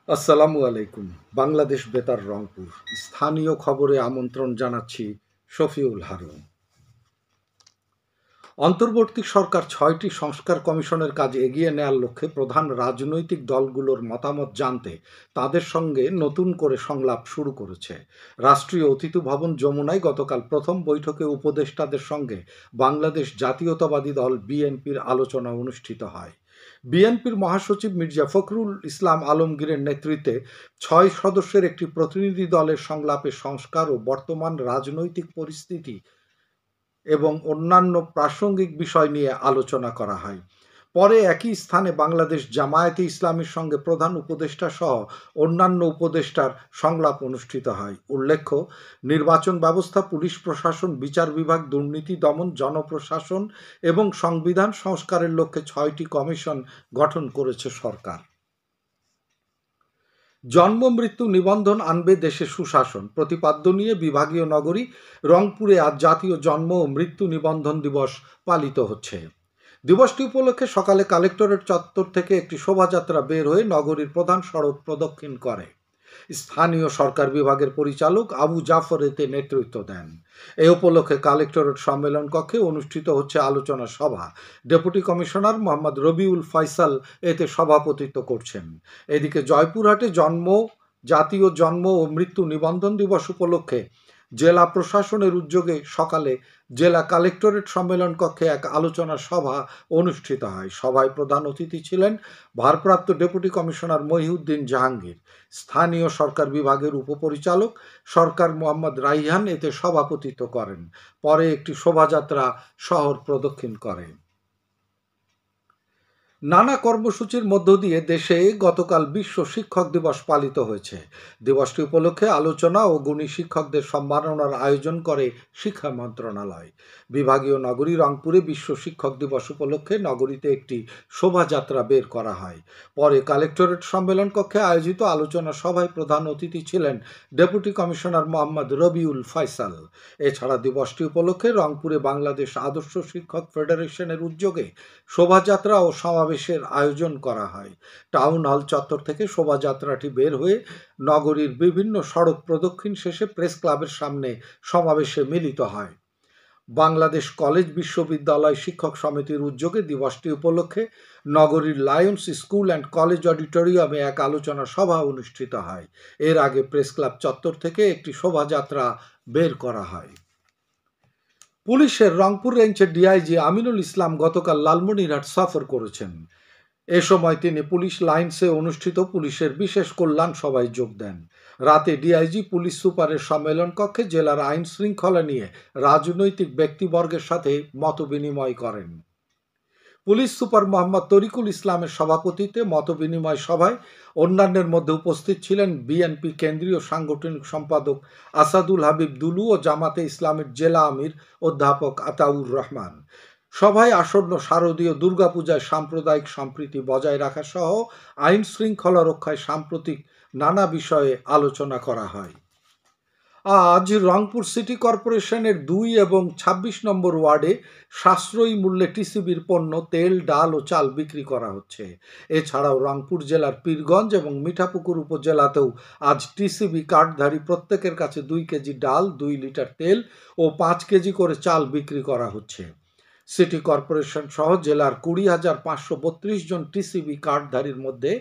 আসসালামু আলাইকুম। বাংলাদেশ বেতার রংপুর। স্থানীয় খবরে আমন্ত্রণ জানাচ্ছি শফিউল হারুন। অন্তর্বর্তী সরকার ৬টি সংস্কার কমিশনের কাজ এগিয়ে নেয়ার লক্ষ্যে প্রধান রাজনৈতিক দলগুলোর মতামত জানতে তাদের সঙ্গে নতুন করে সংলাপ শুরু করেছে। রাষ্ট্রীয় অতিথি ভবন যমুনায় গতকাল প্রথম বৈঠকে উপদেষ্টাদের সঙ্গে বাংলাদেশ জাতীয়তাবাদী দল বিএনপির আলোচনা অনুষ্ঠিত হয়। বিএনপির মহাসচিব মির্জা ফখরুল ইসলাম আলমগীরের নেতৃত্বে ৬ সদস্যের একটি প্রতিনিধি দলের সংলাপে সংস্কার ও বর্তমান রাজনৈতিক পরিস্থিতি এবং অন্যান্য প্রাসঙ্গিক বিষয় নিয়ে আলোচনা করা হয়। পরে একই স্থানে বাংলাদেশ জামায়াতে ইসলামীর সঙ্গে প্রধান উপদেষ্টা সহ অন্যান্য উপদেষ্টার সংলাপ অনুষ্ঠিত হয়। উল্লেখ্য, নির্বাচন ব্যবস্থা, পুলিশ প্রশাসন, বিচার বিভাগ, দুর্নীতি দমন, জনপ্রশাসন এবং সংবিধান সংস্কারের লক্ষ্যে ৬টি কমিশন গঠন করেছে সরকার। জন্ম মৃত্যু নিবন্ধন আনবে দেশে সুশাসন প্রতিপাদ্য নিয়ে বিভাগীয় নগরী রংপুরে আজ জাতীয় জন্ম ও মৃত্যু নিবন্ধন দিবস পালিত হচ্ছে। দিবসটি উপলক্ষে সকালে কালেক্টরেট চত্বর থেকে একটি শোভাযাত্রা বের হয়ে নগরীর প্রধান সড়ক প্রদক্ষিণ করে। স্থানীয় সরকার বিভাগের পরিচালক আবু জাফর এতে নেতৃত্ব দেন। এ উপলক্ষে কালেক্টরেট সম্মেলন কক্ষে অনুষ্ঠিত হচ্ছে আলোচনা সভা। ডেপুটি কমিশনার মোহাম্মদ রবিউল ফয়সাল এতে সভাপতিত্ব করছেন। এদিকে জয়পুরহাটে জাতীয় জন্ম ও মৃত্যু নিবন্ধন দিবস উপলক্ষে জেলা প্রশাসনের উদ্যোগে সকালে জেলা কালেক্টরেট সম্মেলন কক্ষে এক আলোচনা সভা অনুষ্ঠিত হয়। সভায় প্রধান অতিথি ছিলেন ভারপ্রাপ্ত ডেপুটি কমিশনার মহিউদ্দিন জাহাঙ্গীর। স্থানীয় সরকার বিভাগের উপপরিচালক সরকার মোহাম্মদ রাইহান এতে সভাপতিত্ব করেন। পরে একটি শোভাযাত্রা শহর প্রদক্ষিণ করে। নানা কর্মসূচির মধ্য দিয়ে দেশে গতকাল বিশ্ব শিক্ষক দিবস পালিত হয়েছে। দিবসটি উপলক্ষে আলোচনা ও গুণী শিক্ষকদের সম্মাননার আয়োজন করে শিক্ষা মন্ত্রণালয়। বিভাগীয় নগরী রংপুরে বিশ্ব শিক্ষক দিবস উপলক্ষে নগরীতে একটি শোভাযাত্রা বের করা হয়। পরে কালেক্টরেট সম্মেলন কক্ষে আয়োজিত আলোচনা সভায় প্রধান অতিথি ছিলেন ডেপুটি কমিশনার মোহাম্মদ রবিউল ফয়সাল। এছাড়া দিবসটি উপলক্ষে রংপুরে বাংলাদেশ আদর্শ শিক্ষক ফেডারেশনের উদ্যোগে শোভাযাত্রা ও সমাবেশের আয়োজন করা হয়। টাউন হল চত্বর থেকে শোভাযাত্রাটি বের হয়ে নগরীর বিভিন্ন সড়ক প্রদক্ষিণ শেষে প্রেস ক্লাবের সামনে সমাবেশে মিলিত হয়। বাংলাদেশ কলেজ বিশ্ববিদ্যালয় শিক্ষক সমিতির উদ্যোগে দিবসটি উপলক্ষে নগরীর লায়ন্স স্কুল অ্যান্ড কলেজ অডিটোরিয়ামে এক আলোচনা সভা অনুষ্ঠিত হয়। এর আগে প্রেস ক্লাব চত্বর থেকে একটি শোভাযাত্রা বের করা হয়। পুলিশের রংপুর রেঞ্জের ডিআইজি আমিনুল ইসলাম গতকাল লালমনিরহাট সফর করেছেন। এ সময় তিনি পুলিশ লাইন্সে অনুষ্ঠিত পুলিশের বিশেষ কল্যাণ সভায় যোগ দেন। রাতে ডিআইজি পুলিশ সুপারের সম্মেলন কক্ষে জেলার আইন শৃঙ্খলা নিয়ে রাজনৈতিক ব্যক্তিবর্গের সাথে মতবিনিময় করেন। পুলিশ সুপার মোহাম্মদ তরিকুল ইসলামের সভাপতিত্বে মতবিনিময় সভায় অন্যান্যের মধ্যে উপস্থিত ছিলেন বিএনপি কেন্দ্রীয় সাংগঠনিক সম্পাদক আসাদুল হাবিব দুলু ও জামাতে ইসলামের জেলা আমির অধ্যাপক আতাউর রহমান। সভায় আসন্ন শারদীয় দুর্গাপূজায় সাম্প্রদায়িক সম্প্রীতি বজায় রাখা সহ আইন শৃঙ্খলা রক্ষায় সাম্প্রতিক নানা বিষয়ে আলোচনা করা হয়। আজ রংপুর সিটি কর্পোরেশনের ২ এবং ২৬ নম্বর ওয়ার্ডে সাশ্রয়ী মূল্যে টিসিবির পণ্য, তেল, ডাল ও চাল বিক্রি করা হচ্ছে। এছাড়াও রংপুর জেলার পীরগঞ্জ এবং মিঠাপুকুর উপজেলাতেও আজ টিসিবি কার্ডধারী প্রত্যেকের কাছে ২ কেজি ডাল, ২ লিটার তেল ও ৫ কেজি করে চাল বিক্রি করা হচ্ছে। সিটি কর্পোরেশন সহ জেলার ২০,৫৩২ জন টিসিবি কার্ডধারীর মধ্যে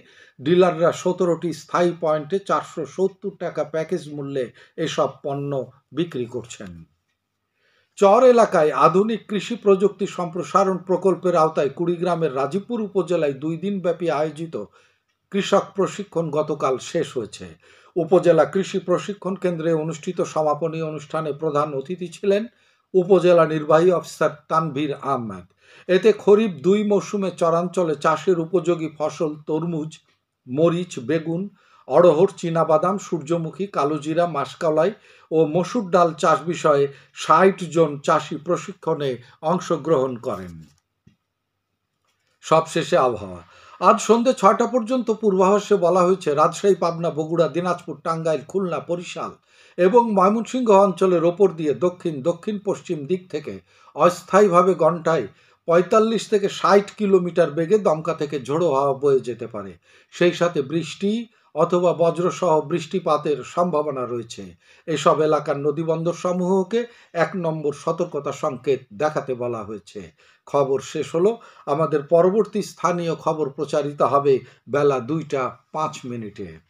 ডিলাররা ১৭টি স্থায়ী পয়েন্টে ৪৭০ টাকা প্যাকেজ মূল্যে এসব পণ্য বিক্রি করছেন। চর এলাকায় আধুনিক কৃষি প্রযুক্তি সম্প্রসারণ প্রকল্পের আওতায় কুড়িগ্রামের রাজীবপুর উপজেলায় ২ দিনব্যাপী আয়োজিত কৃষক প্রশিক্ষণ গতকাল শেষ হয়েছে। উপজেলা কৃষি প্রশিক্ষণ কেন্দ্রে অনুষ্ঠিত সমাপনী অনুষ্ঠানে প্রধান অতিথি ছিলেন উপজেলা নির্বাহী অফিসার তানভীর আহমেদ। এতে খরিফ ২ মৌসুমে চরাঞ্চলে চাষের উপযোগী ফসল তরমুজ, মরিচ, বেগুন, অড়হর, চীনাবাদাম, সূর্যমুখী, কালোজিরা, মাসকলাই ও মসুর ডাল চাষ বিষয়ে ৬০ জন চাষি প্রশিক্ষণে অংশগ্রহণ করেন। সবশেষে আবহাওয়া। আজ সন্ধ্যে ৬টা পর্যন্ত পূর্বাভাসে বলা হয়েছে রাজশাহী, পাবনা, বগুড়া, দিনাজপুর, টাঙ্গাইল, খুলনা, বরিশাল এবং ময়মনসিংহ অঞ্চলের ওপর দিয়ে দক্ষিণ দক্ষিণ পশ্চিম দিক থেকে অস্থায়ীভাবে ঘণ্টায় 45 থেকে 60 কিলোমিটার বেগে দমকা থেকে ঝোড়ো হাওয়া বয়ে যেতে পারে। সেই সাথে বৃষ্টি অথবা বজ্রসহ বৃষ্টিপাতের সম্ভাবনা রয়েছে। এসব এলাকার নদীবন্দর সমূহকে ১ নম্বর সতর্কতা সংকেত দেখাতে বলা হয়েছে। খবর শেষ হলো। আমাদের পরবর্তী স্থানীয় খবর প্রচারিত হবে বেলা ২টা ৫ মিনিটে।